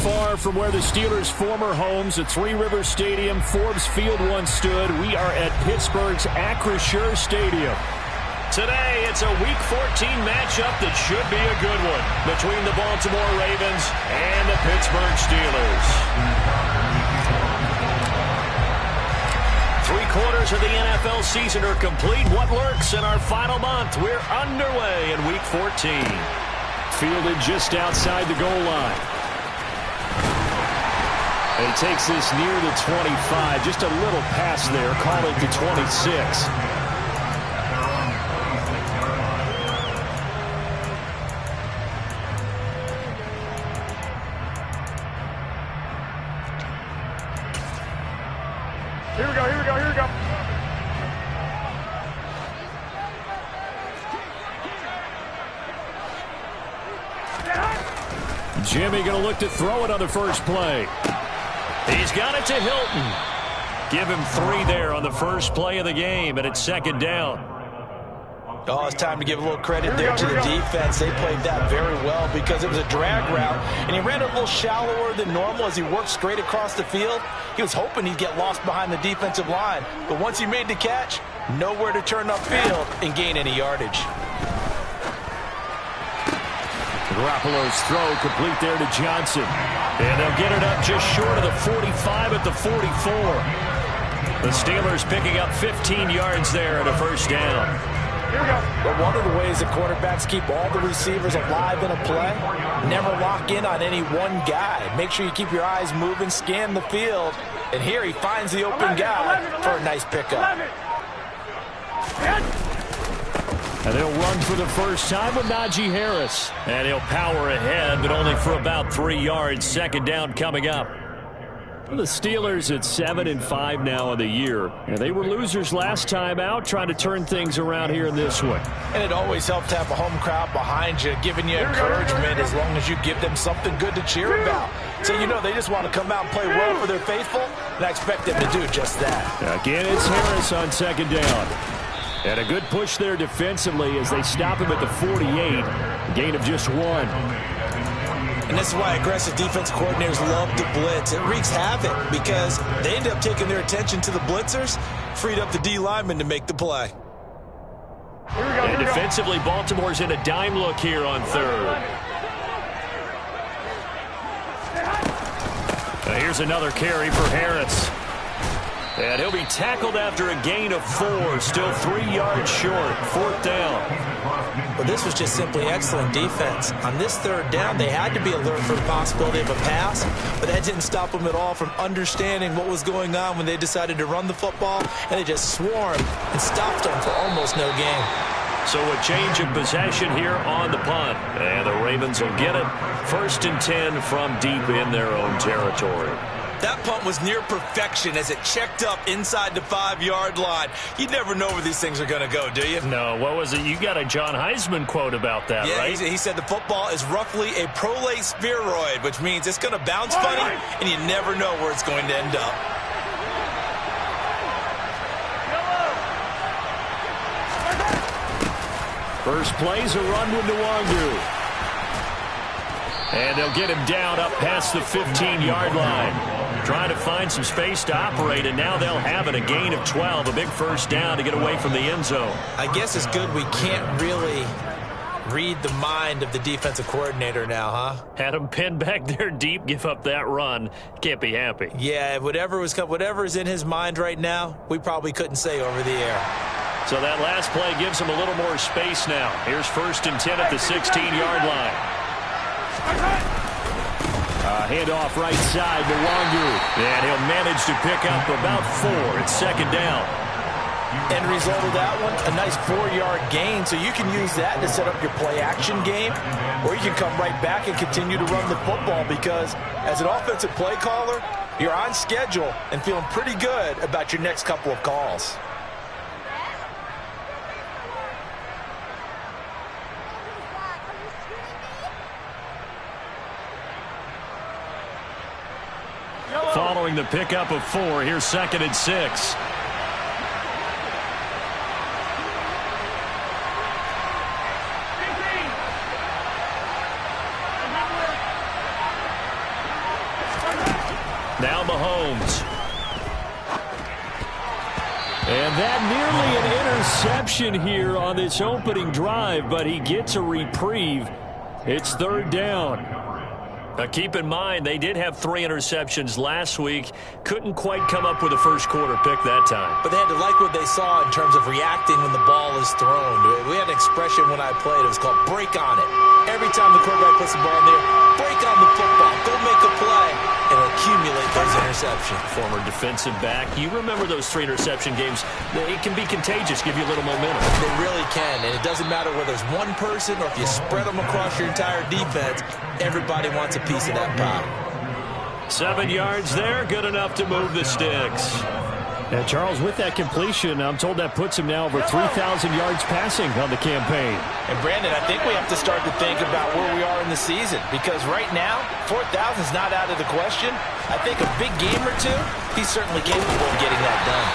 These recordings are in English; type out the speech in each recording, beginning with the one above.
far from where the Steelers' former homes at Three Rivers Stadium, Forbes Field once stood. We are at Pittsburgh's Acrisure Stadium. Today, it's a Week 14 matchup that should be a good one between the Baltimore Ravens and the Pittsburgh Steelers. 3/4 of the NFL season are complete. What lurks in our final month? We're underway in Week 14. Fielded just outside the goal line. And he takes this near the 25. Just a little pass there. Call it the 26. Here we go, here we go, here we go. Jimmy going to look to throw it on the first play. He's got it to Hilton. Give him 3 there on the first play of the game, and it's second down. Oh, it's time to give a little credit there to the defense. They played that very well because it was a drag route, and he ran a little shallower than normal as he worked straight across the field. He was hoping he'd get lost behind the defensive line, but once he made the catch, nowhere to turn upfield and gain any yardage. Garoppolo's throw complete there to Johnson. And they'll get it up just short of the 45 at the 44. The Steelers picking up 15 yards there at a first down. But one of the ways that quarterbacks keep all the receivers alive in a play, never lock in on any one guy. Make sure you keep your eyes moving, scan the field. And here he finds the open guy for a nice pickup. And they'll run for the first time with Najee Harris. And he'll power ahead, but only for about 3 yards. Second down coming up. The Steelers at 7-5 now on the year. And they were losers last time out, trying to turn things around here in this one. And it always helps to have a home crowd behind you, giving you encouragement as long as you give them something good to cheer about. So you know they just want to come out and play well for their faithful, and I expect them to do just that. Again, it's Harris on second down. And a good push there defensively as they stop him at the 48. Gain of just 1. And this is why aggressive defense coordinators love to blitz. It wreaks havoc because they end up taking their attention to the blitzers, freed up the D lineman to make the play. And defensively, Baltimore's in a dime look here on third. Here's another carry for Harris. And he'll be tackled after a gain of 4. Still 3 yards short. Fourth down. Well, this was just simply excellent defense. On this third down, they had to be alert for the possibility of a pass, but that didn't stop them at all from understanding what was going on when they decided to run the football, and they just swarmed and stopped them for almost no gain. So a change of possession here on the punt. And the Ravens will get it. 1st and 10 from deep in their own territory. That punt was near perfection as it checked up inside the 5-yard line. You never know where these things are going to go, do you? No, what was it? You got a John Heisman quote about that, right? Yeah, he said the football is roughly a prolate spheroid, which means it's going to bounce funny, and you never know where it's going to end up. First play's a run with Nwangu. And they'll get him down up past the 15-yard line. Trying to find some space to operate, and now they'll have it. A gain of 12, a big first down to get away from the end zone. I guess it's good we can't really read the mind of the defensive coordinator now, huh? Had him pinned back there deep, give up that run. Can't be happy. Yeah, whatever is in his mind right now, we probably couldn't say over the air. So that last play gives him a little more space now. Here's 1st and 10 at the 16-yard line. Handoff right side to Nwangu. And he'll manage to pick up about 4. It's second down. End result of that one, a nice 4-yard gain. So you can use that to set up your play-action game, or you can come right back and continue to run the football because as an offensive play caller, you're on schedule and feeling pretty good about your next couple of calls. Following the pickup of 4, here's 2nd and 6. Mahomes. And that nearly an interception here on this opening drive, but he gets a reprieve. It's third down. Now keep in mind, they did have 3 interceptions last week. Couldn't quite come up with a first quarter pick that time. But they had to like what they saw in terms of reacting when the ball is thrown. We had an expression when I played. It was called break on it. Every time the quarterback puts the ball in there, break on the football. Go make a play and accumulate those interceptions. Former defensive back. You remember those 3 interception games. It can be contagious, give you a little momentum. They really can, and it doesn't matter whether it's one person or if you spread them across your entire defense. Everybody wants a piece of that pie. 7 yards there, good enough to move the sticks. And Charles, with that completion, I'm told that puts him now over 3,000 yards passing on the campaign. And Brandon, I think we have to start to think about where we are in the season, because right now, 4,000 is not out of the question. I think a big game or two, he's certainly capable of getting that done.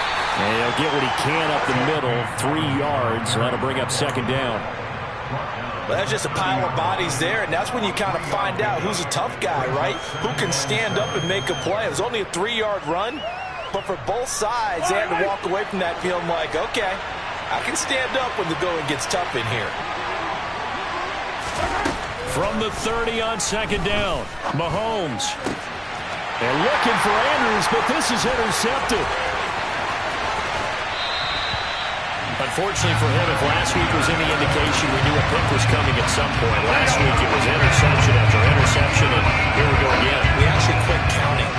And he'll get what he can up the middle, 3 yards, so that'll bring up second down. Well, that's just a pile of bodies there, and that's when you kind of find out who's a tough guy, right? Who can stand up and make a play. It was only a 3-yard run, but for both sides, they had to walk away from that feeling like, okay, I can stand up when the going gets tough in here. From the 30 on second down, Mahomes. And looking for Andrews, but this is intercepted. Unfortunately for him, if last week was any indication, we knew a pick was coming at some point. Last week it was interception after interception, and here we go again. We actually quit counting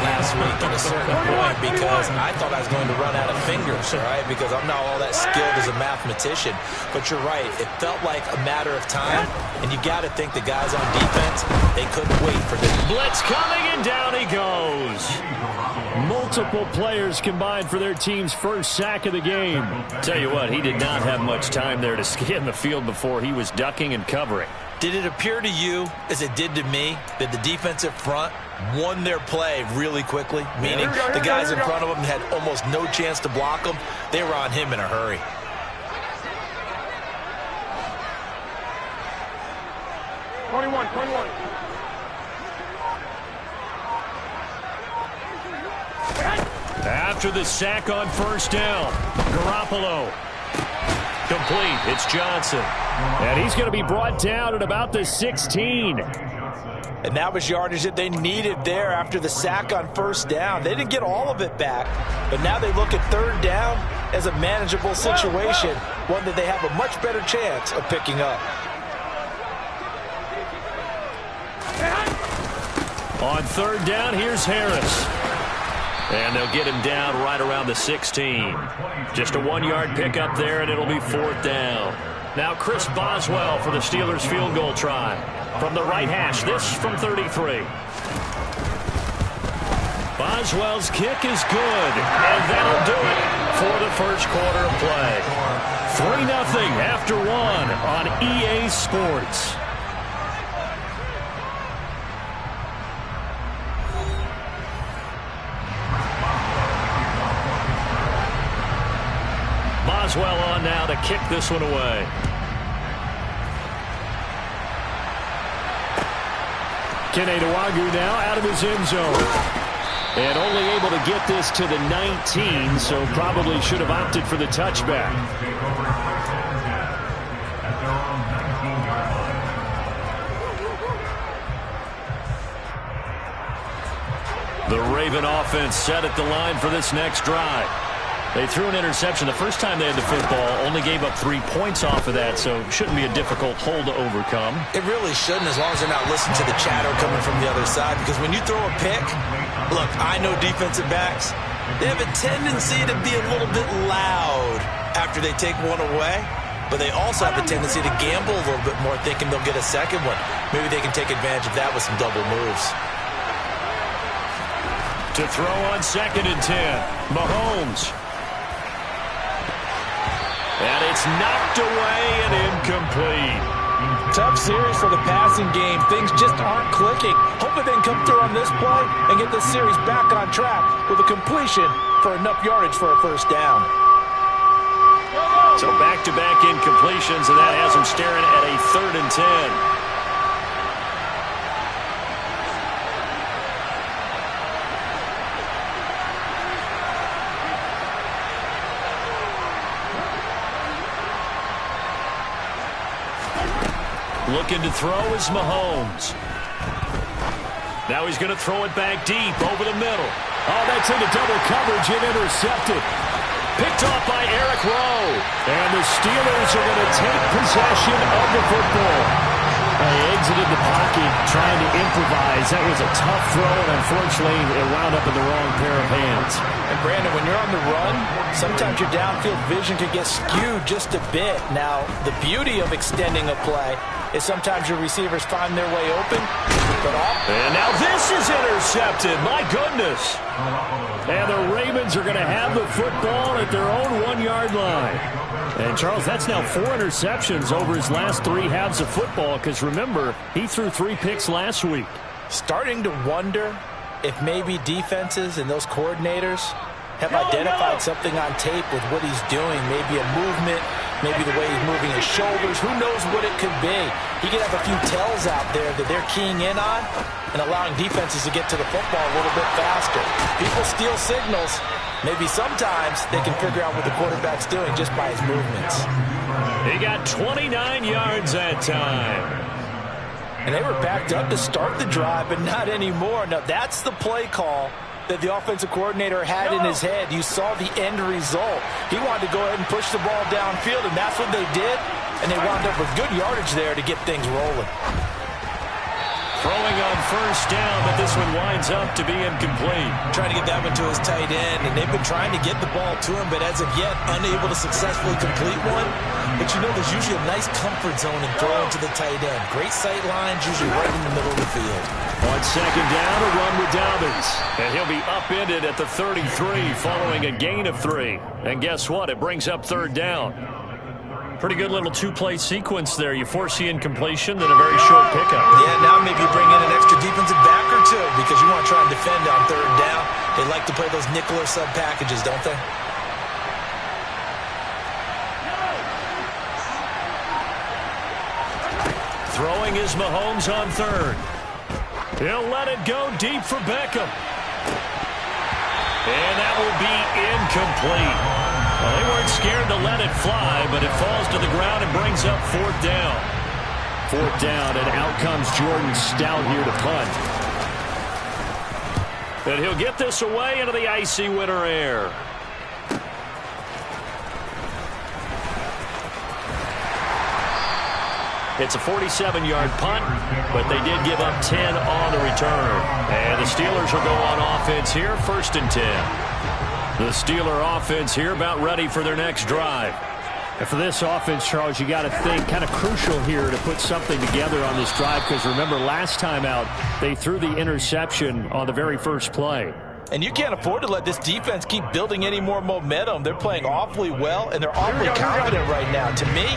last week at a certain point because I thought I was going to run out of fingers, right? Because I'm not all that skilled as a mathematician. But you're right. It felt like a matter of time, and you got to think the guys on defense, they couldn't wait for this. Blitz coming, and down he goes. Multiple players combined for their team's first sack of the game. Tell you what, he did not have much time there to scan the field before he was ducking and covering. Did it appear to you, as it did to me, that the defensive front won their play really quickly? Meaning the guys in front of them had almost no chance to block them. They were on him in a hurry. After the sack on first down, Garoppolo. Complete. It's Johnson. And he's going to be brought down at about the 16. And that was yardage that they needed there after the sack on first down. They didn't get all of it back, but now they look at third down as a manageable situation, one that they have a much better chance of picking up. On third down, here's Harris. And they'll get him down right around the 16. Just a 1-yard pickup there, and it'll be fourth down. Now Chris Boswell for the Steelers field goal try. From the right hash, this from 33. Boswell's kick is good, and that'll do it for the first quarter of play. 3-0 after 1 on EA Sports. Boswell on now to kick this one away. Kene Nwangwu now out of his end zone. And only able to get this to the 19, so probably should have opted for the touchback. The Raven offense set at the line for this next drive. They threw an interception the first time they had the football, only gave up 3 points off of that, so it shouldn't be a difficult hole to overcome. It really shouldn't, as long as they're not listening to the chatter coming from the other side, because when you throw a pick, look, I know defensive backs, they have a tendency to be a little bit loud after they take one away, but they also have a tendency to gamble a little bit more, thinking they'll get a second one. Maybe they can take advantage of that with some double moves. To throw on 2nd and 10, Mahomes. And it's knocked away and incomplete. Tough series for the passing game. Things just aren't clicking. Hoping they can come through on this play and get this series back on track with a completion for enough yardage for a first down. So back-to-back incompletions, and that has them staring at a 3rd and 10. Looking to throw is Mahomes. Now he's going to throw it back deep over the middle. Oh, that's into double coverage and intercepted. Picked off by Eric Rowe. And the Steelers are going to take possession of the football. They exited the pocket trying to improvise. That was a tough throw, and unfortunately, it wound up in the wrong pair of hands. And, Brandon, when you're on the run, sometimes your downfield vision can get skewed just a bit. Now, the beauty of extending a play is sometimes your receivers find their way open. And now this is intercepted. My goodness. And the Ravens are going to have the football at their own 1-yard line. And, Charles, that's now 4 interceptions over his last 3 halves of football because, remember, he threw 3 picks last week. Starting to wonder if maybe defenses and those coordinators have identified something on tape with what he's doing. Maybe a movement, maybe the way he's moving his shoulders. Who knows what it could be? He could have a few tells out there that they're keying in on and allowing defenses to get to the football a little bit faster. People steal signals. Maybe sometimes they can figure out what the quarterback's doing just by his movements. He got 29 yards that time. And they were backed up to start the drive, but not anymore. Now, that's the play call that the offensive coordinator had in his head. You saw the end result. He wanted to go ahead and push the ball downfield, and that's what they did. And they wound up with good yardage there to get things rolling. Throwing on first down, but this one winds up to be incomplete. Trying to get that one to his tight end, and they've been trying to get the ball to him, but as of yet, unable to successfully complete one. But you know, there's usually a nice comfort zone in throwing to the tight end. Great sight lines, usually right in the middle of the field. On second down, a run with Dobbins. And he'll be upended at the 33 following a gain of 3. And guess what? It brings up third down. Pretty good little 2-play sequence there. You force the incompletion, then a very short pickup. Yeah, now maybe you bring in an extra defensive back or two because you want to try and defend on third down. They like to play those nickel or sub packages, don't they? Throwing is Mahomes on third. He'll let it go deep for Beckham. And that will be incomplete. Well, they weren't scared to let it fly, but it falls to the ground and brings up fourth down. Fourth down, and out comes Jordan Stout here to punt. And he'll get this away into the icy winter air. It's a 47-yard punt, but they did give up 10 on the return. And the Steelers will go on offense here, 1st and 10. The Steeler offense here about ready for their next drive. And for this offense, Charles, you got to think kind of crucial here to put something together on this drive because remember last time out they threw the interception on the very first play. And you can't afford to let this defense keep building any more momentum. They're playing awfully well, and they're awfully confident right now. To me,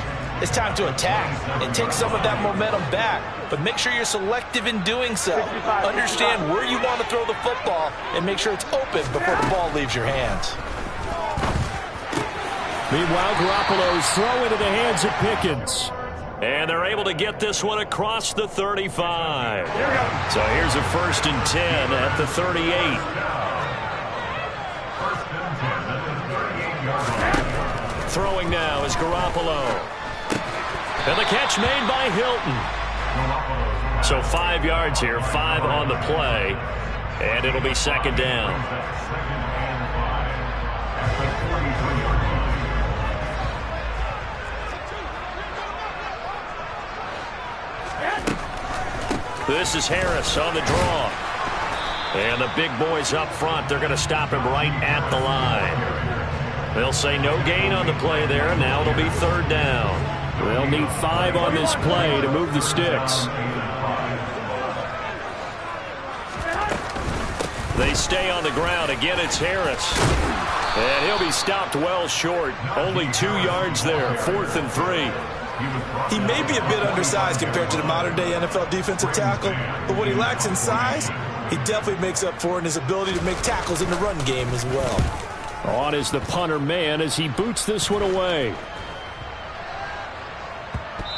it's time to attack and take some of that momentum back. But make sure you're selective in doing so. Understand where you want to throw the football and make sure it's open before the ball leaves your hands. Meanwhile, Garoppolo's throw into the hands of Pickens. And they're able to get this one across the 35. So here's a 1st and 10 at the 38. Throwing now is Garoppolo. And the catch made by Hilton. So 5 yards here, 5 on the play. And it'll be second down. This is Harris on the draw. And the big boys up front, they're going to stop him right at the line. They'll say no gain on the play there. Now it'll be third down. They'll need 5 on this play to move the sticks. They stay on the ground. Again, it's Harris. And he'll be stopped well short. Only 2 yards there. 4th and 3. He may be a bit undersized compared to the modern-day NFL defensive tackle, but what he lacks in size, he definitely makes up for in his ability to make tackles in the run game as well. On is the punter man as he boots this one away.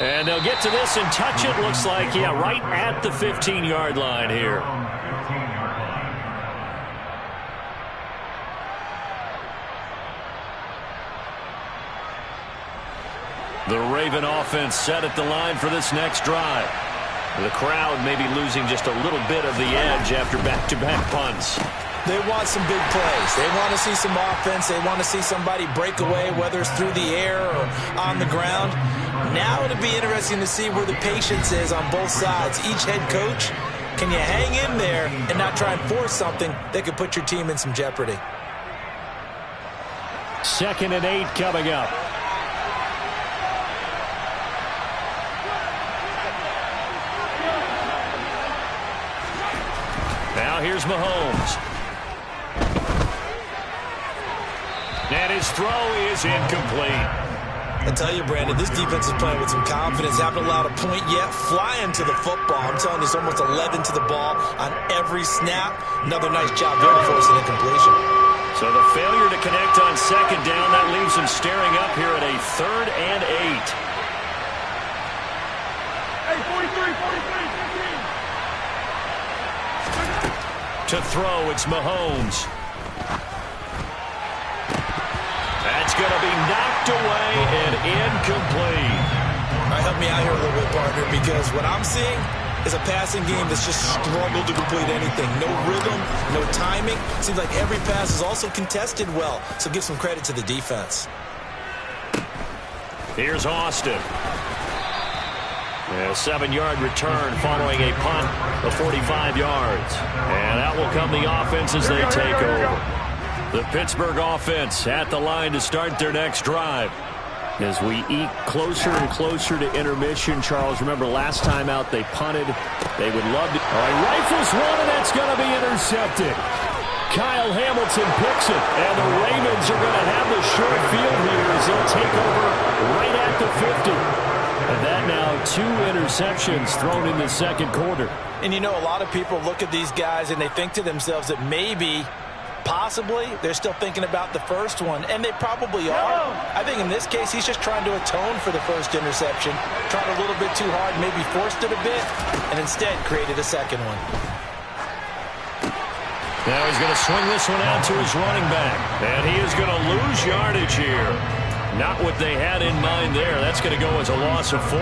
And they'll get to this and touch it. Looks like, yeah, right at the 15-yard line here. The Raven offense set at the line for this next drive. The crowd may be losing just a little bit of the edge after back-to-back punts. They want some big plays. They want to see some offense. They want to see somebody break away, whether it's through the air or on the ground. Now it'll be interesting to see where the patience is on both sides. Each head coach, can you hang in there and not try and force something that could put your team in some jeopardy? 2nd and 8 coming up. Now here's Mahomes. And his throw is incomplete. I tell you, Brandon, this defense is playing with some confidence. Haven't allowed a point yet. Flying to the football. I'm telling you, it's almost 11 to the ball on every snap. Another nice job there to force an incompletion. So the failure to connect on 2nd down, that leaves him staring up here at a 3rd and 8. Hey, 43, 43, 15. To throw, it's Mahomes. That's going to be knocked away and incomplete. All right, help me out here a little bit, partner, because what I'm seeing is a passing game that's just struggled to complete anything. No rhythm, no timing. Seems like every pass is also contested well, so give some credit to the defense. Here's Austin. A 7-yard return following a punt of 45 yards. And out will come the offense as they take over. The Pittsburgh offense at the line to start their next drive. As we eke closer and closer to intermission, Charles, remember last time out they punted. They would love to. All right, rifles one, and that's going to be intercepted. Kyle Hamilton picks it, and the Ravens are going to have the short field here as they'll take over right at the 50. And that now 2 interceptions thrown in the 2nd quarter. And you know, a lot of people look at these guys and they think to themselves that maybe, possibly, they're still thinking about the first one, and they probably are. I think in this case, he's just trying to atone for the first interception, tried a little bit too hard, maybe forced it a bit, and instead created a second one. Now he's going to swing this one out to his running back, and he is going to lose yardage here. Not what they had in mind there. That's going to go as a loss of 4.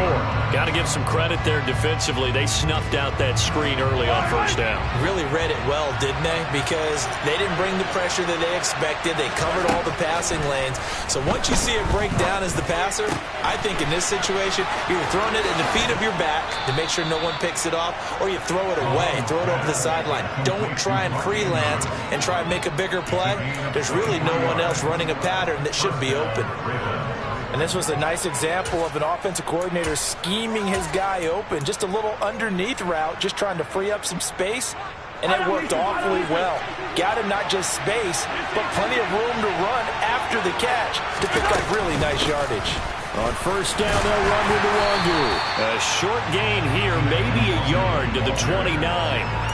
Got to give some credit there defensively. They snuffed out that screen early on 1st down. Really read it well, didn't they? Because they didn't bring the pressure that they expected. They covered all the passing lanes. So once you see it break down as the passer, I think in this situation, you're throwing it in the feet of your back to make sure no one picks it off, or you throw it away, throw it over the sideline. Don't try and freelance and try and make a bigger play. There's really no one else running a pattern that should be open. And this was a nice example of an offensive coordinator scheming his guy open. Just a little underneath route, just trying to free up some space. And it worked awfully well. Got him not just space, but plenty of room to run after the catch to pick up really nice yardage. On 1st down, they'll run with the Wangu. A short gain here, maybe a yard to the 29.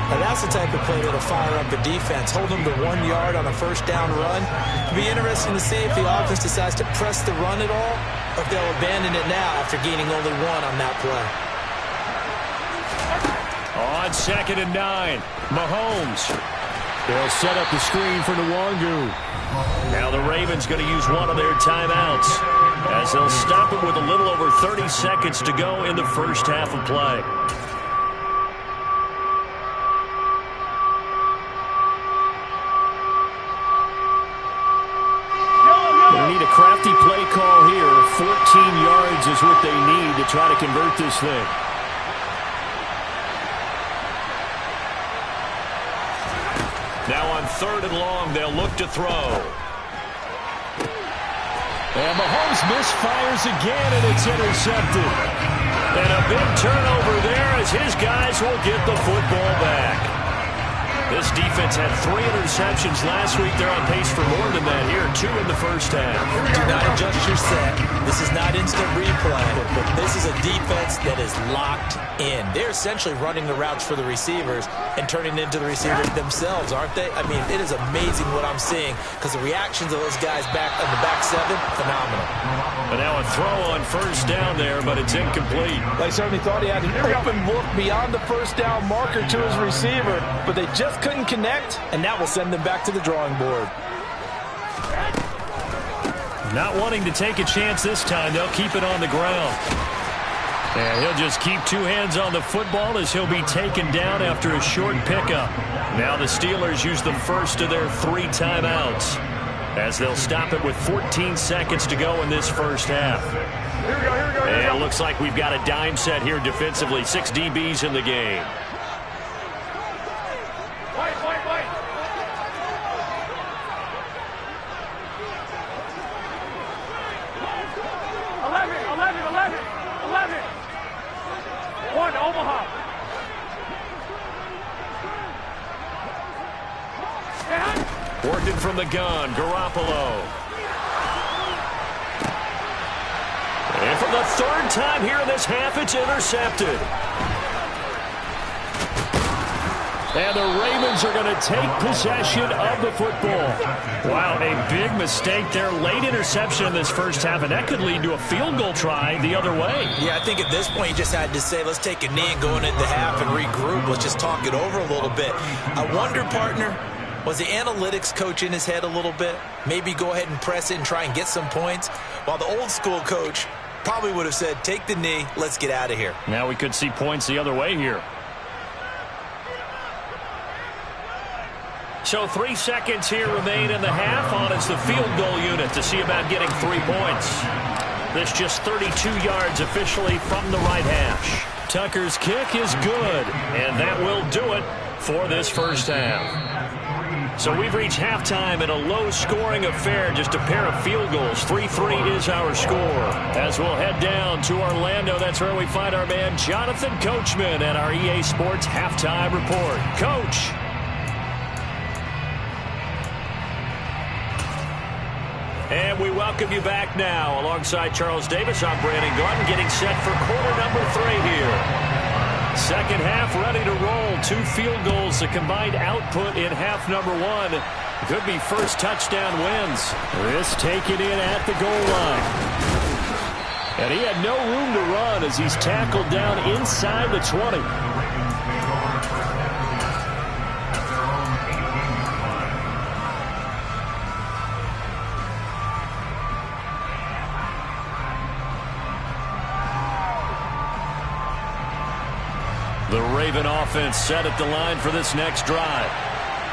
Now that's the type of play that'll fire up the defense. Hold them to 1 yard on a 1st down run. It'll be interesting to see if the offense decides to press the run at all, or if they'll abandon it now after gaining only 1 on that play. On 2nd and 9, Mahomes. They'll set up the screen for Nwangu. Now the Ravens going to use one of their timeouts as they'll stop it with a little over 30 seconds to go in the 1st half of play. They need a crafty play call here. 14 yards is what they need to try to convert this thing. Now on 3rd and long, they'll look to throw. And Mahomes misfires again, and it's intercepted. And a big turnover there as his guys will get the football back. This defense had 3 interceptions last week. They're on pace for more than that here. 2 in the 1st half. Do not adjust your set. This is not instant replay. This is a defense that is locked in. They're essentially running the routes for the receivers and turning into the receivers themselves, aren't they? I mean, it is amazing what I'm seeing because the reactions of those guys back on the back 7, phenomenal. And now a throw on 1st down there, but it's incomplete. They certainly thought he had an open look beyond the 1st down marker to his receiver, but they just couldn't connect, and that will send them back to the drawing board. Not wanting to take a chance this time. They'll keep it on the ground. And he'll just keep two hands on the football as he'll be taken down after a short pickup. Now the Steelers use the first of their 3 timeouts as they'll stop it with 14 seconds to go in this first half. And it looks like we've got a dime set here defensively. 6 DBs in the game. Working from the gun, Garoppolo. And for the 3rd time here in this half, it's intercepted. And the Ravens are going to take possession of the football. Wow, a big mistake there. Late interception in this first half, and that could lead to a field goal try the other way. Yeah, I think at this point you just had to say, let's take a knee and go into the half and regroup. Let's just talk it over a little bit. I wonder, partner, was the analytics coach in his head a little bit? Maybe go ahead and press it and try and get some points? While the old school coach probably would have said, take the knee, let's get out of here. Now we could see points the other way here. So 3 seconds here remain in the half. On is the field goal unit to see about getting 3 points. This just 32 yards officially from the right hash. Tucker's kick is good, and that will do it for this first half. So we've reached halftime in a low-scoring affair, just a pair of field goals. 3-3 is our score. As we'll head down to Orlando, that's where we find our man Jonathan Coachman at our EA Sports Halftime Report. Coach. And we welcome you back now. Alongside Charles Davis, I'm Brandon Gaudin, getting set for quarter number 3 here. Second half ready to roll. 2 field goals, the combined output in half number 1. Could be first touchdown wins. This taken in at the goal line. And he had no room to run as he's tackled down inside the 20. The Raven offense set at the line for this next drive.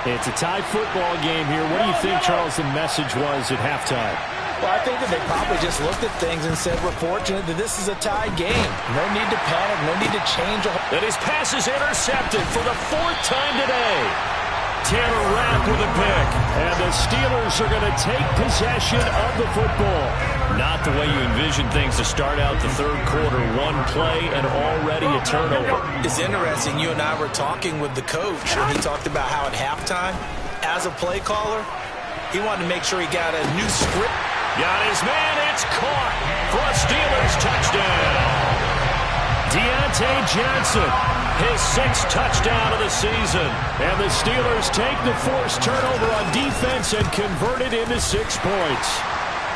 It's a tie football game here. What do you think, Charles, the message was at halftime? Well, I think that they probably just looked at things and said, we're fortunate that this is a tie game. No need to panic, no need to change. And his pass is intercepted for the 4th time today. Tanner Rapp with a pick. And the Steelers are going to take possession of the football. Not the way you envision things to start out the 3rd quarter. 1 play and already a turnover. It's interesting. You and I were talking with the coach, and he talked about how at halftime, as a play caller, he wanted to make sure he got a new script. Got his man. It's caught for a Steelers touchdown. Deontay Johnson, his 6th touchdown of the season. And the Steelers take the forced turnover on defense and convert it into 6 points.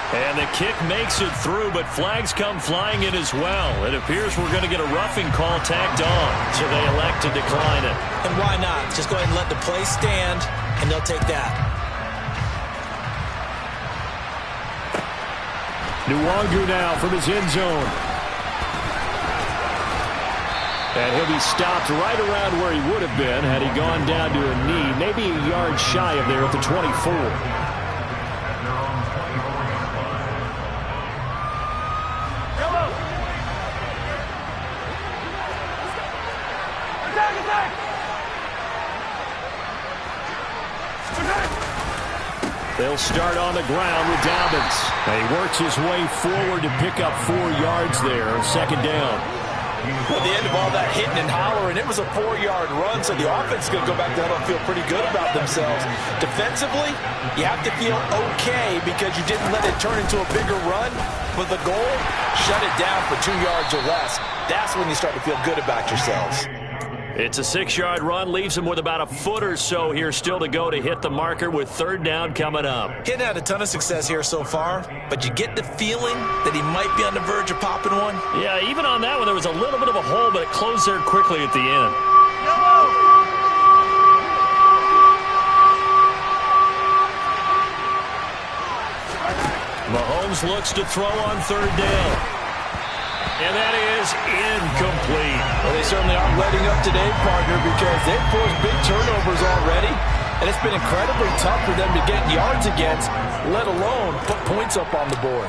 And the kick makes it through, but flags come flying in as well. It appears we're going to get a roughing call tacked on, so they elect to decline it. And why not? Just go ahead and let the play stand, and they'll take that. Nwangu now from his end zone. And he'll be stopped right around where he would have been had he gone down to a knee, maybe a yard shy of there at the 24. They'll start on the ground with Dobbins. And he works his way forward to pick up 4 yards there, 2nd down. At the end of all that hitting and hollering, it was a 4-yard run, so the offense is going to go back down and feel pretty good about themselves. Defensively, you have to feel okay because you didn't let it turn into a bigger run, but the goal, shut it down for 2 yards or less. That's when you start to feel good about yourselves. It's a 6-yard run, leaves him with about a foot or so here still to go to hit the marker with 3rd down coming up. He hadn't had a ton of success here so far, but you get the feeling that he might be on the verge of popping one. Yeah, even on that one, there was a little bit of a hole, but it closed there quickly at the end. Mahomes looks to throw on third down. And that is incomplete. Well, they certainly aren't letting up today, partner, because they've forced big turnovers already. And it's been incredibly tough for them to get yards against, let alone put points up on the board.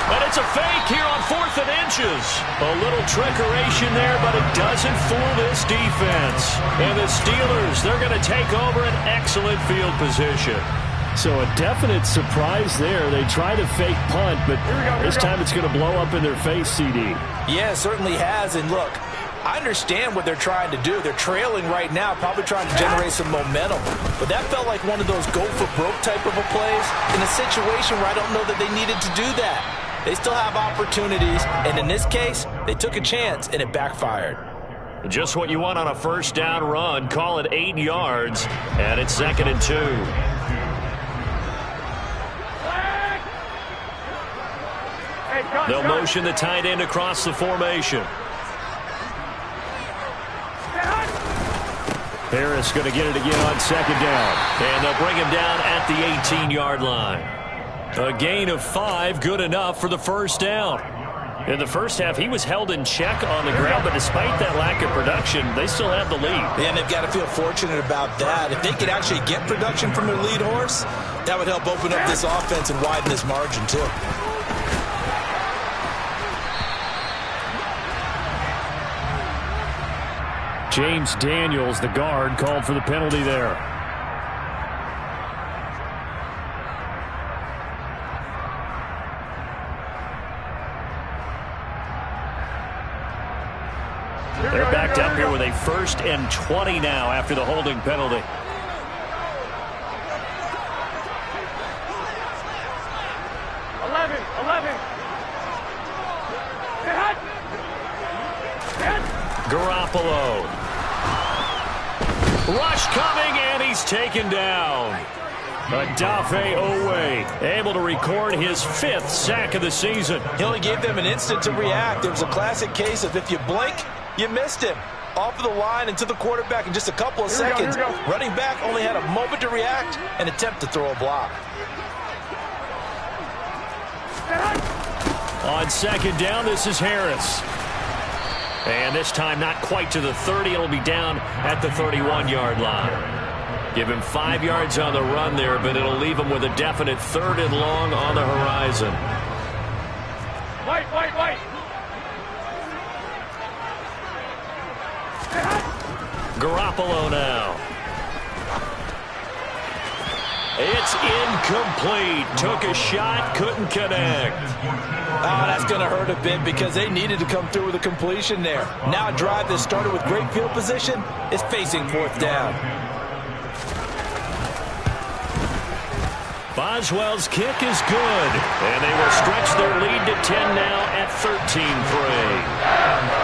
And it's a fake here on 4th and inches. A little trickeration there, but it doesn't fool this defense. And the Steelers, they're going to take over an excellent field position. So a definite surprise there. They try to fake punt, but this time it's going to blow up in their face, CD. Yeah, it certainly has. And look, I understand what they're trying to do. They're trailing right now, probably trying to generate some momentum. But that felt like one of those go-for-broke type of a plays in a situation where I don't know that they needed to do that. They still have opportunities, and in this case, they took a chance, and it backfired. Just what you want on a first down run. Call it 8 yards, and it's 2nd and 2. They'll motion the tight end across the formation. Harris going to get it again on 2nd down. And they'll bring him down at the 18-yard line. A gain of 5, good enough for the first down. In the first half, he was held in check on the ground, but despite that lack of production, they still have the lead. And they've got to feel fortunate about that. If they could actually get production from their lead horse, that would help open up this offense and widen this margin, too. James Daniels, the guard, called for the penalty there. They're backed up here with a 1st and 20 now after the holding penalty. Garoppolo. Rush coming, and he's taken down. Odafe Oweh able to record his 5th sack of the season. He only gave them an instant to react. It was a classic case of if you blink, you missed him. Off of the line and to the quarterback in just a couple of seconds. Running back only had a moment to react and attempt to throw a block. On 2nd down, this is Harris. And this time not quite to the 30. It'll be down at the 31-yard line. Give him 5 yards on the run there, but it'll leave him with a definite 3rd and long on the horizon. Wait. Garoppolo now. It's incomplete. Took a shot, couldn't connect. Oh, that's going to hurt a bit because they needed to come through with a completion there. Now a drive that started with great field position is facing 4th down. Boswell's kick is good, and they will stretch their lead to 10 now at 13-3.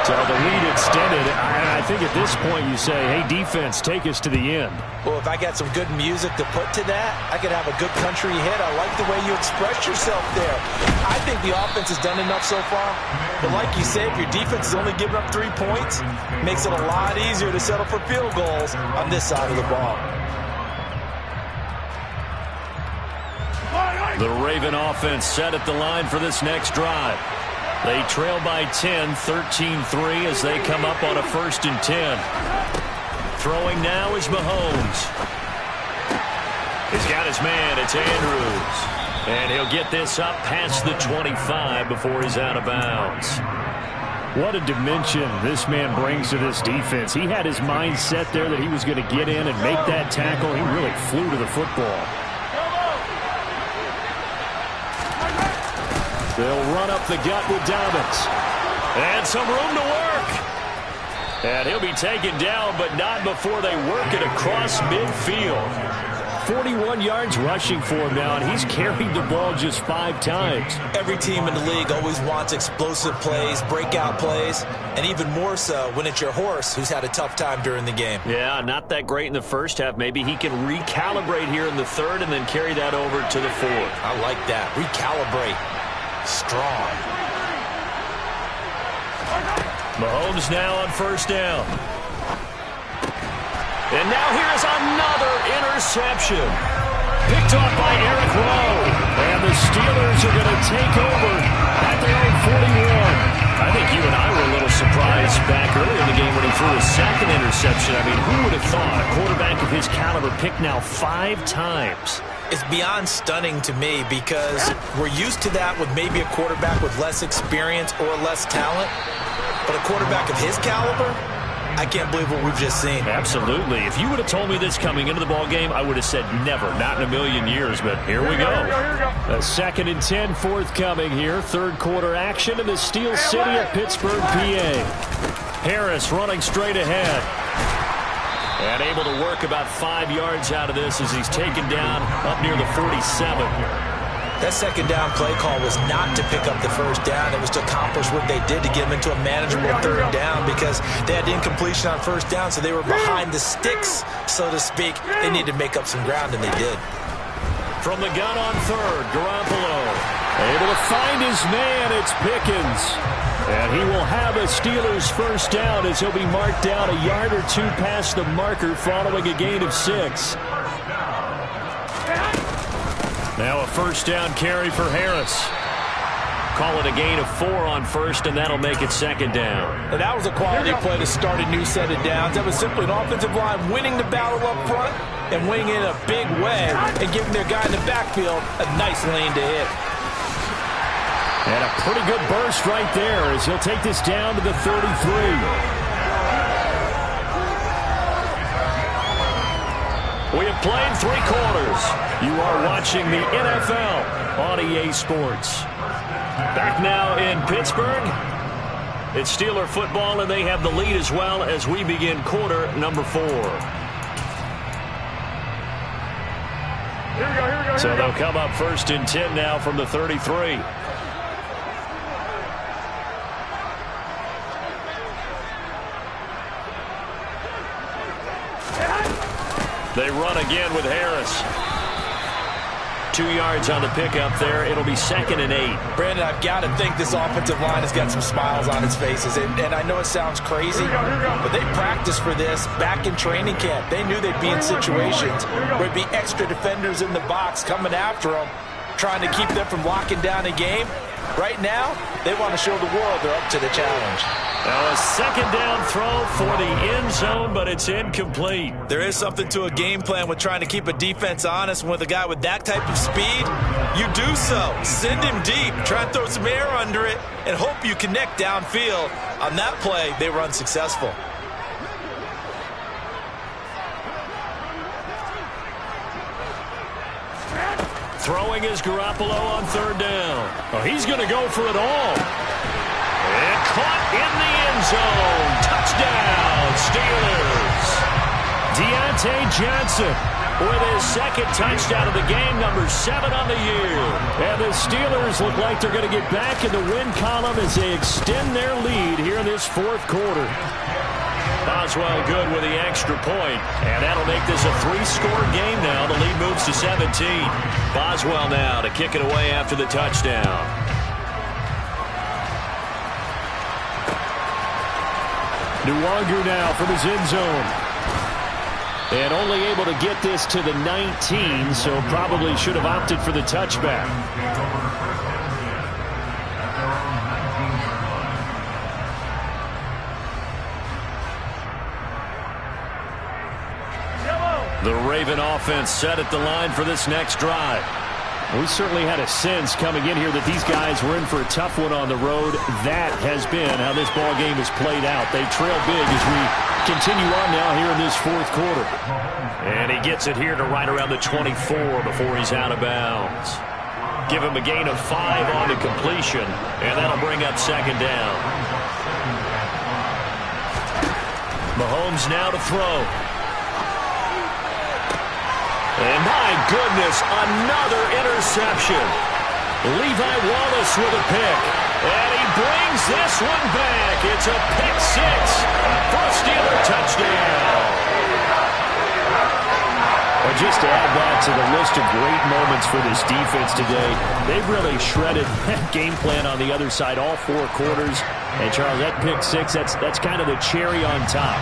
So the lead extended. I think at this point you say, hey, defense, take us to the end. Well, if I got some good music to put to that, I could have a good country hit. I like the way you express yourself there. I think the offense has done enough so far. But like you say, if your defense is only giving up 3 points, it makes it a lot easier to settle for field goals on this side of the ball. The Raven offense set at the line for this next drive. They trail by 10, 13-3 as they come up on a 1st and 10. Throwing now is Mahomes. He's got his man. It's Andrews. And he'll get this up past the 25 before he's out of bounds. What a dimension this man brings to this defense. He had his mind set there that he was going to get in and make that tackle. He really flew to the football. They'll run up the gut with Dobbins. And some room to work. And he'll be taken down, but not before they work it across midfield. 41 yards rushing for him now, and he's carried the ball just 5 times. Every team in the league always wants explosive plays, breakout plays, and even more so when it's your horse who's had a tough time during the game. Yeah, not that great in the first half. Maybe he can recalibrate here in the 3rd and then carry that over to the 4th. I like that. Recalibrate. Strong. Mahomes now on 1st down. And now here's another interception. Picked off by Eric Rowe. And the Steelers are going to take over at their own 41. I think you and I were a little surprised back earlier in the game when he threw his second interception. I mean, who would have thought a quarterback of his caliber picked now 5 times? It's beyond stunning to me because we're used to that with maybe a quarterback with less experience or less talent. But a quarterback of his caliber, I can't believe what we've just seen. Absolutely. If you would have told me this coming into the ball game, I would have said never, not in a million years. But here we go. A 2nd and 10 forthcoming here. Third quarter action in the Steel City of Pittsburgh, PA. Harris running straight ahead. And able to work about 5 yards out of this as he's taken down up near the 47. That second down play call was not to pick up the first down. It was to accomplish what they did to get them into a manageable third down because they had incompletion on first down, so they were behind the sticks, so to speak. They needed to make up some ground, and they did. From the gun on third, Garoppolo able to find his man. It's Pickens. And he will have a Steelers first down as he'll be marked down a yard or 2 past the marker following a gain of 6. Now a first down carry for Harris. Call it a gain of 4 on first, and that'll make it second down. And that was a quality play to start a new set of downs. That was simply an offensive line winning the battle up front and winning it in a big way and giving their guy in the backfield a nice lane to hit. And a pretty good burst right there as he'll take this down to the 33. We have played 3 quarters. You are watching the NFL on EA Sports. Back now in Pittsburgh. It's Steeler football, and they have the lead as well as we begin quarter number 4. So they'll come up 1st and 10 now from the 33. They run again with Harris. 2 yards on the pickup there. It'll be 2nd and 8. Brandon, I've got to think this offensive line has got some smiles on its faces. And I know it sounds crazy, but they practiced for this back in training camp. They knew they'd be in situations where there'd be extra defenders in the box coming after them, trying to keep them from locking down a game. Right now, they want to show the world they're up to the challenge. Now a second down throw for the end zone, but it's incomplete. There is something to a game plan with trying to keep a defense honest. With a guy with that type of speed, you do so. Send him deep. Try and throw some air under it and hope you connect downfield. On that play, they were unsuccessful. Throwing is Garoppolo on 3rd down. Oh, he's going to go for it all. And caught in the end zone. Touchdown, Steelers. Deontay Johnson with his 2nd touchdown of the game, number 7 on the year. And the Steelers look like they're going to get back in the win column as they extend their lead here in this 4th quarter. Boswell good with the extra point, and that'll make this a 3-score game now. The lead moves to 17. Boswell now to kick it away after the touchdown. Nwangu now from his end zone. And only able to get this to the 19, so probably should have opted for the touchback. The Raven offense set at the line for this next drive. We certainly had a sense coming in here that these guys were in for a tough one on the road. That has been how this ball game has played out. They trail big as we continue on now here in this 4th quarter. And he gets it here to right around the 24 before he's out of bounds. Give him a gain of 5 on the completion, and that'll bring up 2nd down. Mahomes now to throw. And my goodness, another interception. Levi Wallace with a pick. And he brings this one back. It's a pick 6 for a Steeler touchdown. Well, just to add that to the list of great moments for this defense today, they've really shredded that game plan on the other side all 4 quarters. And, Charles, that pick 6, that's kind of the cherry on top.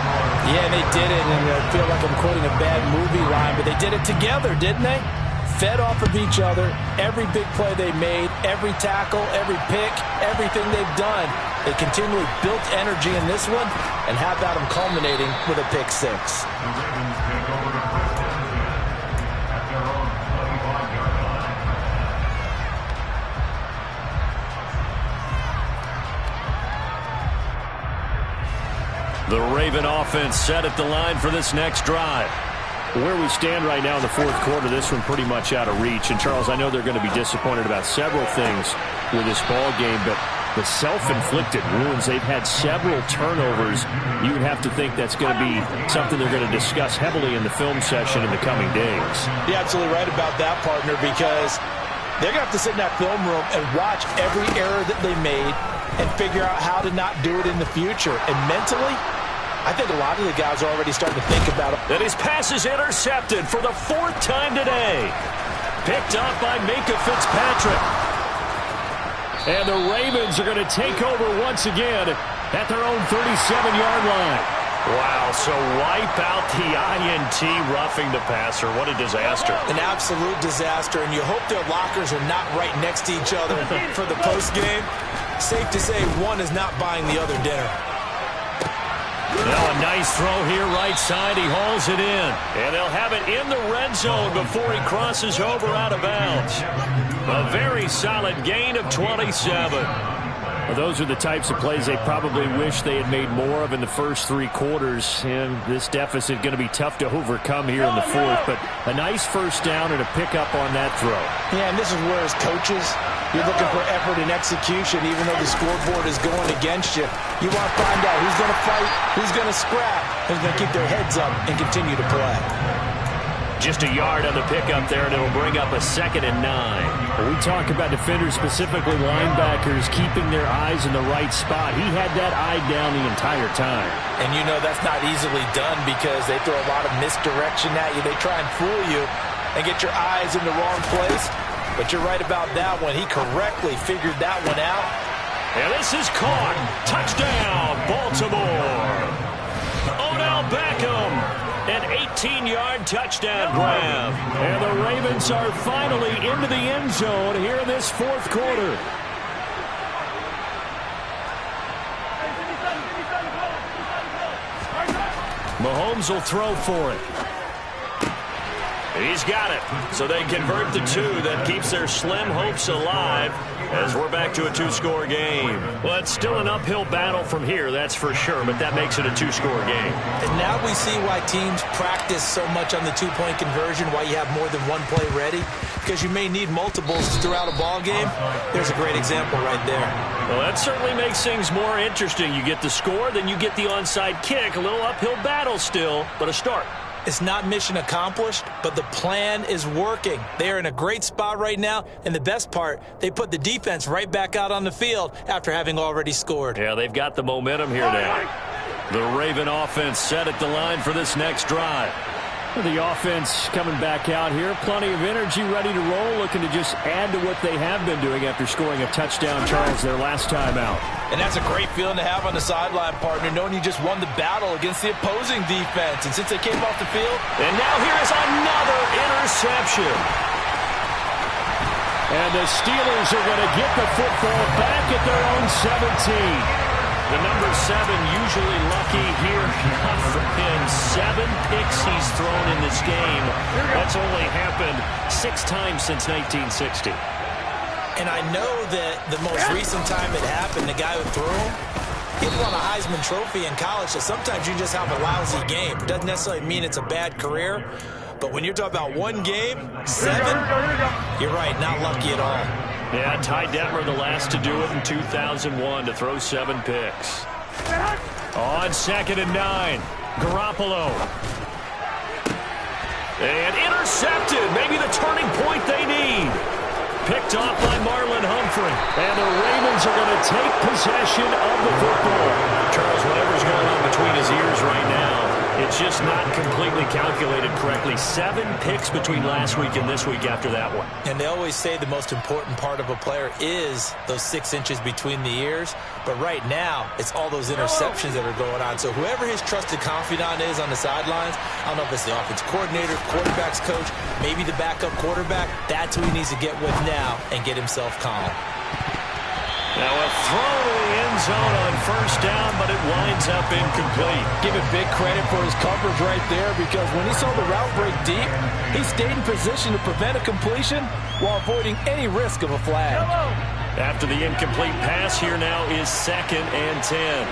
Yeah, they did it, and I feel like I'm quoting a bad movie line, but they did it together, didn't they? fed off of each other. Every big play they made, every tackle, every pick, everything they've done, they continually built energy in this one, and how about them culminating with a pick six? The Raven offense set at the line for this next drive. Where we stand right now in the fourth quarter, this one pretty much out of reach. And, Charles, I know they're going to be disappointed about several things with this ball game, but the self-inflicted wounds, they've had several turnovers. You would have to think that's going to be something they're going to discuss heavily in the film session in the coming days. You're absolutely right about that, partner, because they're going to have to sit in that film room and watch every error that they made and figure out how to not do it in the future. And mentally, I think a lot of the guys are already starting to think about it. And his pass is intercepted for the fourth time today. Picked up by Minkah Fitzpatrick. And the Ravens are going to take over once again at their own 37-yard line. Wow, so wipe out the INT roughing the passer. What a disaster. An absolute disaster, and you hope their lockers are not right next to each other for the postgame. Safe to say one is not buying the other dinner. Now a nice throw here right side. He hauls it in. And they'll have it in the red zone before he crosses over out of bounds. A very solid gain of 27. Well, those are the types of plays they probably wish they had made more of in the first three quarters. And this deficit going to be tough to overcome here in the fourth. But a nice first down and a pickup on that throw. Yeah, and this is where as coaches, you're looking for effort and execution, even though the scoreboard is going against you. You want to find out who's going to fight, who's going to scrap, who's going to keep their heads up and continue to play. Just a yard on the pickup there, and it'll bring up a 2nd and 9. When we talk about defenders, specifically linebackers, keeping their eyes in the right spot, he had that eye down the entire time. And you know that's not easily done because they throw a lot of misdirection at you. They try and fool you and get your eyes in the wrong place. But you're right about that one. He correctly figured that one out. And this is caught. Touchdown, Baltimore. Odell Beckham, an 18-yard touchdown grab. And the Ravens are finally into the end zone here in this fourth quarter. Mahomes will throw for it. He's got it. So they convert the two. That keeps their slim hopes alive as we're back to a two-score game. Well, it's still an uphill battle from here, that's for sure, but that makes it a two-score game. And now we see why teams practice so much on the two-point conversion, why you have more than one play ready, because you may need multiples throughout a ball game. There's a great example right there. Well, that certainly makes things more interesting. You get the score, then you get the onside kick. A little uphill battle still, but a start. It's not mission accomplished, but the plan is working. They are in a great spot right now, and the best part, they put the defense right back out on the field after having already scored. Yeah, they've got the momentum here now. The Raven offense set at the line for this next drive. The offense coming back out here. Plenty of energy, ready to roll, looking to just add to what they have been doing after scoring a touchdown, Charles, their last time out. And that's a great feeling to have on the sideline, partner, knowing you just won the battle against the opposing defense. And since they came off the field... And now here is another interception. And the Steelers are going to get the football back at their own 17. The number 7 usually lucky here. Not for him. 7 picks he's thrown in this game. That's only happened 6 times since 1960. And I know that the most recent time it happened, the guy who threw him, he won a Heisman Trophy in college, so sometimes you just have a lousy game. It doesn't necessarily mean it's a bad career, but when you're talking about one game, 7, you're right, not lucky at all. Yeah, Ty Detmer the last to do it in 2001 to throw 7 picks. On 2nd and 9, Garoppolo. And intercepted, maybe the turning point they need. Picked off by Marlon Humphrey. And the Ravens are going to take possession of the football. Charles, whatever's going on between his ears right now, It's just not completely calculated correctly. 7 picks between last week and this week after that one. And they always say the most important part of a player is those 6 inches between the ears. But right now, it's all those interceptions that are going on. So whoever his trusted confidant is on the sidelines, I don't know if it's the offense coordinator, quarterback's coach, maybe the backup quarterback, that's who he needs to get with now and get himself calm. Now a throw to the end zone on first down, but it winds up incomplete. Give it big credit for his coverage right there, because when he saw the route break deep, he stayed in position to prevent a completion while avoiding any risk of a flag. After the incomplete pass, here now is 2nd and 10.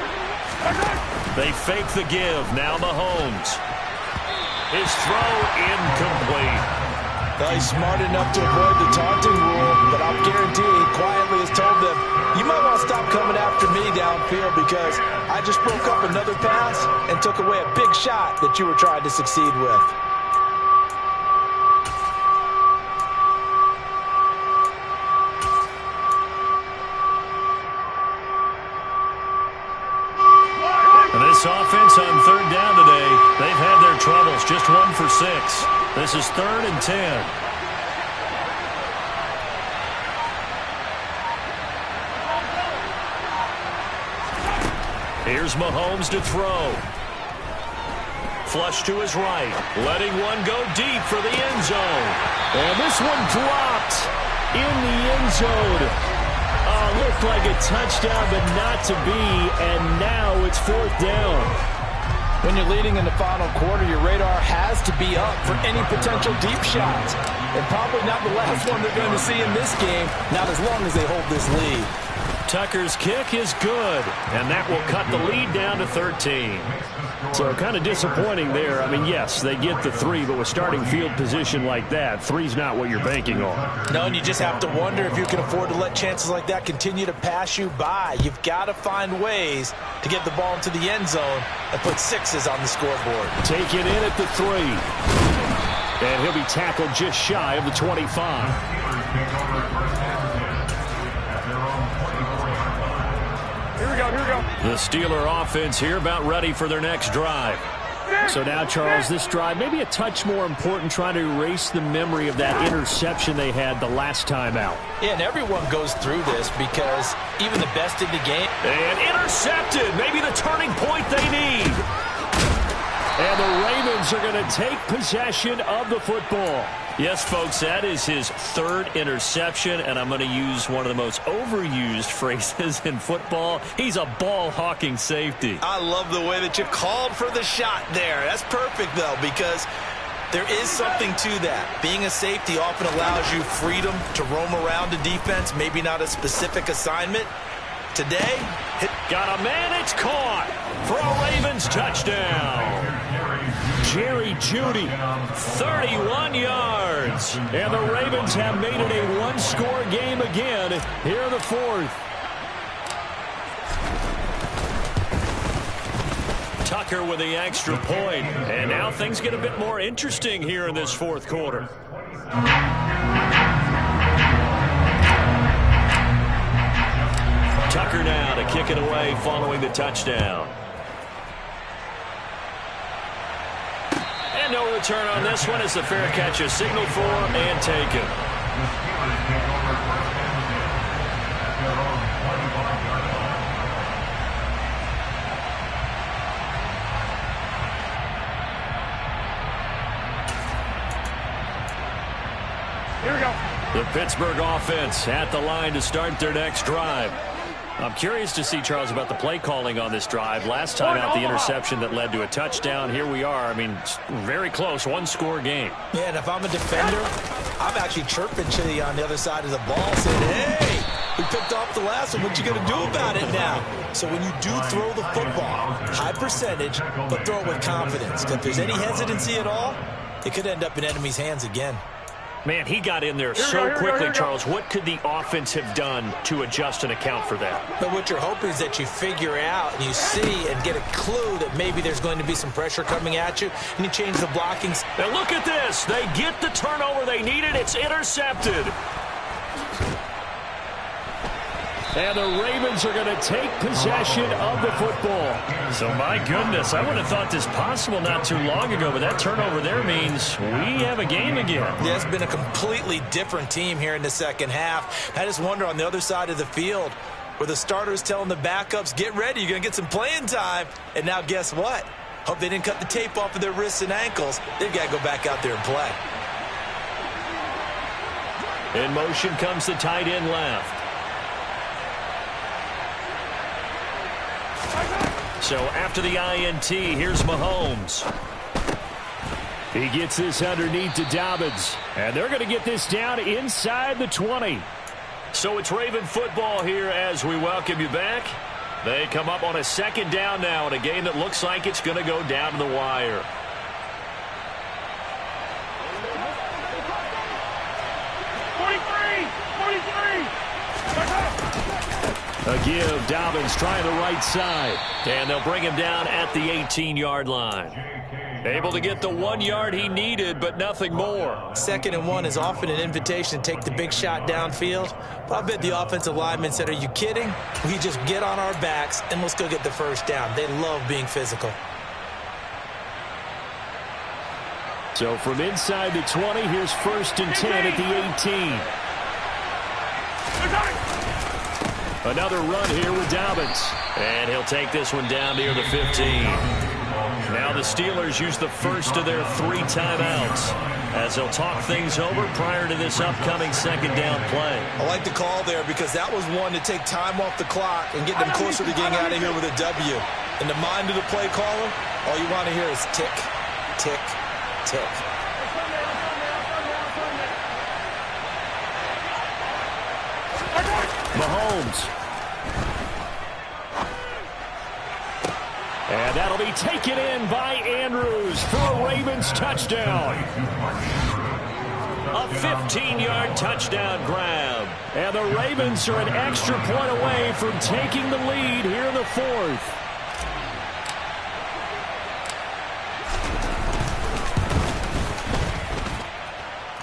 They fake the give. Now Mahomes. His throw incomplete. Well, he's smart enough to avoid the taunting rule, but I'll guarantee he quietly has told them, you might want to stop coming after me downfield because I just broke up another pass and took away a big shot that you were trying to succeed with. This offense on 3rd down today, they've had their troubles. Just 1 for 6. This is 3rd and 10. Here's Mahomes to throw. Flush to his right. Letting one go deep for the end zone. And this one dropped in the end zone. Looked like a touchdown, but not to be, and now it's 4th down. When you're leading in the final quarter, your radar has to be up for any potential deep shots. And probably not the last one they're going to see in this game, not as long as they hold this lead. Tucker's kick is good, and that will cut the lead down to 13. So kind of disappointing there. I mean, yes, they get the 3, but with starting field position like that, 3's not what you're banking on. No, and you just have to wonder if you can afford to let chances like that continue to pass you by. You've got to find ways to get the ball into the end zone and put 6s on the scoreboard. Take it in at the 3. And he'll be tackled just shy of the 25. Here we go. The Steeler offense here about ready for their next drive. So now, Charles, this drive maybe a touch more important, trying to erase the memory of that interception they had the last time out. Yeah, and everyone goes through this because even the best in the game. And intercepted, maybe the turning point they need. And the Ravens are going to take possession of the football. Yes, folks, that is his 3rd interception, and I'm going to use one of the most overused phrases in football. He's a ball-hawking safety. I love the way that you called for the shot there. That's perfect, though, because there is something to that. Being a safety often allows you freedom to roam around the defense, maybe not a specific assignment. Today, got a man, it's caught for a Ravens touchdown. Jerry Jeudy, 31 yards. And the Ravens have made it a 1-score game again here in the 4th. Tucker with the extra point. And now things get a bit more interesting here in this 4th quarter. Tucker now to kick it away following the touchdown. And no return on this one as the fair catch is signaled for and taken. Here we go. The Pittsburgh offense at the line to start their next drive. I'm curious to see, Charles, about the play calling on this drive. Last time out, the interception that led to a touchdown. Here we are. I mean, very close, 1-score game. Yeah, and if I'm a defender, I'm actually chirping to you on the other side of the ball, saying, hey, we picked off the last one. What you going to do about it now? So when you do throw the football, high percentage, but throw it with confidence. Because if there's any hesitancy at all, it could end up in enemy's hands again. Man, he got in there so quickly, Charles. What could the offense have done to adjust and account for that? But what you're hoping is that you figure out and you see and get a clue that maybe there's going to be some pressure coming at you, and you change the blocking. And look at this. They get the turnover they needed. It's intercepted. And the Ravens are going to take possession of the football. So, my goodness, I would have thought this possible not too long ago, but that turnover there means we have a game again. Yeah, it's been a completely different team here in the second half. I just wonder on the other side of the field where the starters telling the backups, get ready, you're going to get some playing time. And now guess what? Hope they didn't cut the tape off of their wrists and ankles. They've got to go back out there and play. In motion comes the tight end left. So after the INT, here's Mahomes. He gets this underneath to Dobbins. And they're going to get this down inside the 20. So it's Raven football here as we welcome you back. They come up on a second down now in a game that looks like it's going to go down to the wire. A give, Dobbins trying the right side. And they'll bring him down at the 18-yard line. Able to get the 1 yard he needed, but nothing more. 2nd and 1 is often an invitation to take the big shot downfield. But I bet the offensive lineman said, are you kidding? We just get on our backs and let's go get the first down. They love being physical. So from inside the 20, here's 1st and 10 at the 18. Another run here with Dobbins. And he'll take this one down near the 15. Now the Steelers use the first of their 3 timeouts as they'll talk things over prior to this upcoming 2nd down play. I like the call there because that was one to take time off the clock and get them closer to getting out of here with a W. In the mind of the play caller, all you want to hear is tick, tick, tick. Mahomes. And that'll be taken in by Andrews for a Ravens touchdown. A 15-yard touchdown grab. And the Ravens are an extra point away from taking the lead here in the 4th.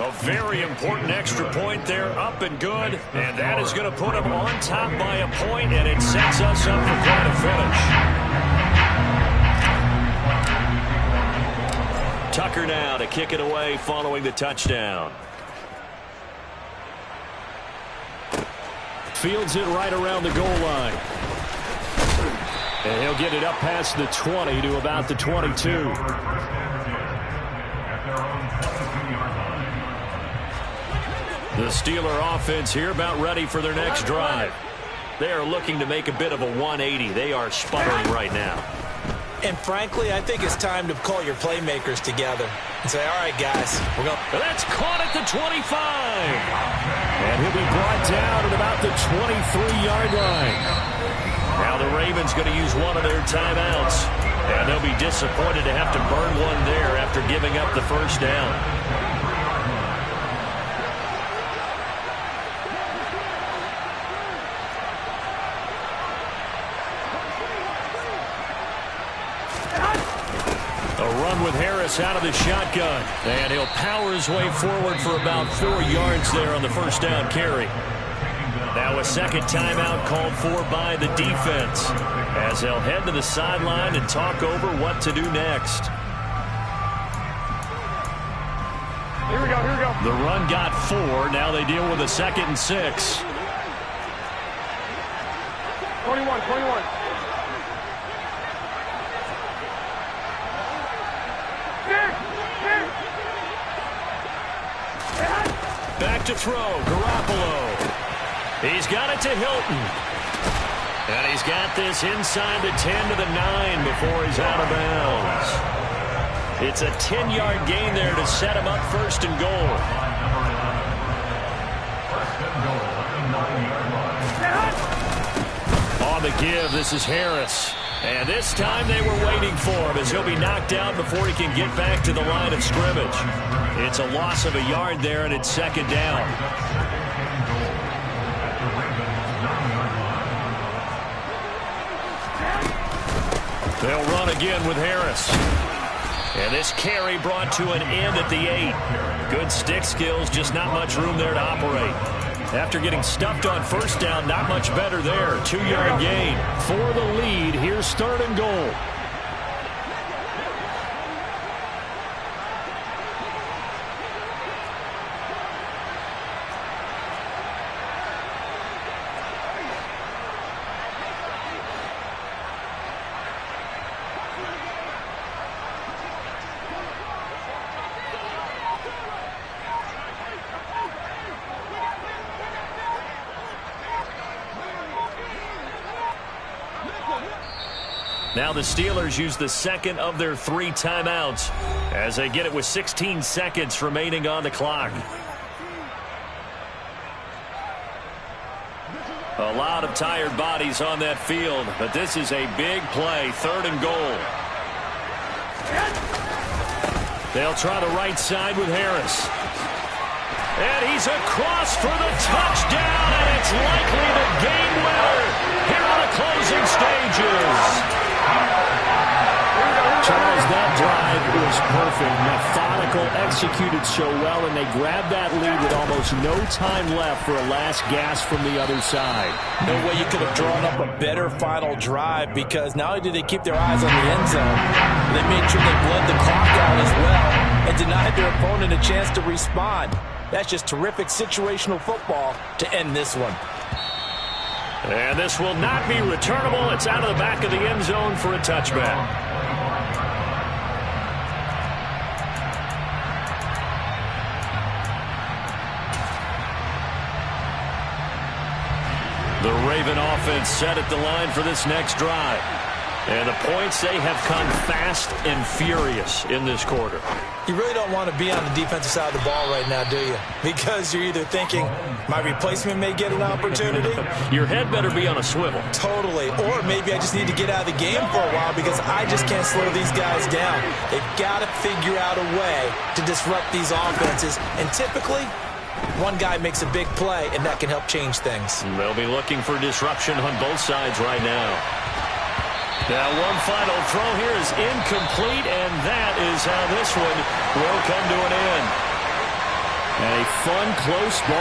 A very important extra point there, up and good. And that is going to put them on top by a point, and it sets us up for quite a finish. Tucker now to kick it away following the touchdown. Fields it right around the goal line. And he'll get it up past the 20 to about the 22. The Steeler offense here about ready for their next drive. They are looking to make a bit of a 180. They are sputtering right now. And frankly, I think it's time to call your playmakers together and say, all right, guys, we're going. That's caught at the 25. And he'll be brought down at about the 23-yard line. Now the Ravens going to use one of their timeouts. And they'll be disappointed to have to burn one there after giving up the first down. With Harris out of the shotgun, and he'll power his way forward for about 4 yards there on the first down carry. Now a second timeout called for by the defense as they'll head to the sideline and talk over what to do next. Here we go, here we go. The run got 4. Now they deal with a 2nd and 6. 21. Back to throw, Garoppolo. He's got it to Hilton. And he's got this inside the 10 to the 9 before he's out of bounds. It's a 10-yard gain there to set him up 1st and goal. On the give, this is Harris. And this time they were waiting for him as he'll be knocked out before he can get back to the line of scrimmage. It's a loss of a yard there, and it's 2nd down. They'll run again with Harris. And this carry brought to an end at the 8. Good stick skills, just not much room there to operate. After getting stuffed on first down, not much better there. 2-yard gain for the lead. Here's 3rd and goal. Now the Steelers use the second of their 3 timeouts as they get it with 16 seconds remaining on the clock. A lot of tired bodies on that field, but this is a big play. 3rd and goal. They'll try the right side with Harris. And he's across for the touchdown, and it's likely the game winner here on the closing stages. Charles, that drive was perfect. Methodical, executed so well, and they grabbed that lead with almost no time left for a last gasp from the other side. No way you could have drawn up a better final drive, because not only did they keep their eyes on the end zone, they made sure they bled the clock out as well and denied their opponent a chance to respond. That's just terrific situational football to end this one. And this will not be returnable. It's out of the back of the end zone for a touchback. The Raven offense set at the line for this next drive. And the points, they have come fast and furious in this quarter. You really don't want to be on the defensive side of the ball right now, do you? Because you're either thinking, my replacement may get an opportunity. Your head better be on a swivel. Totally. Or maybe I just need to get out of the game for a while because I just can't slow these guys down. They've got to figure out a way to disrupt these offenses. And typically, one guy makes a big play, and that can help change things. They'll be looking for disruption on both sides right now. Now one final throw here is incomplete, and that is how this one will come to an end. And a fun, close ball.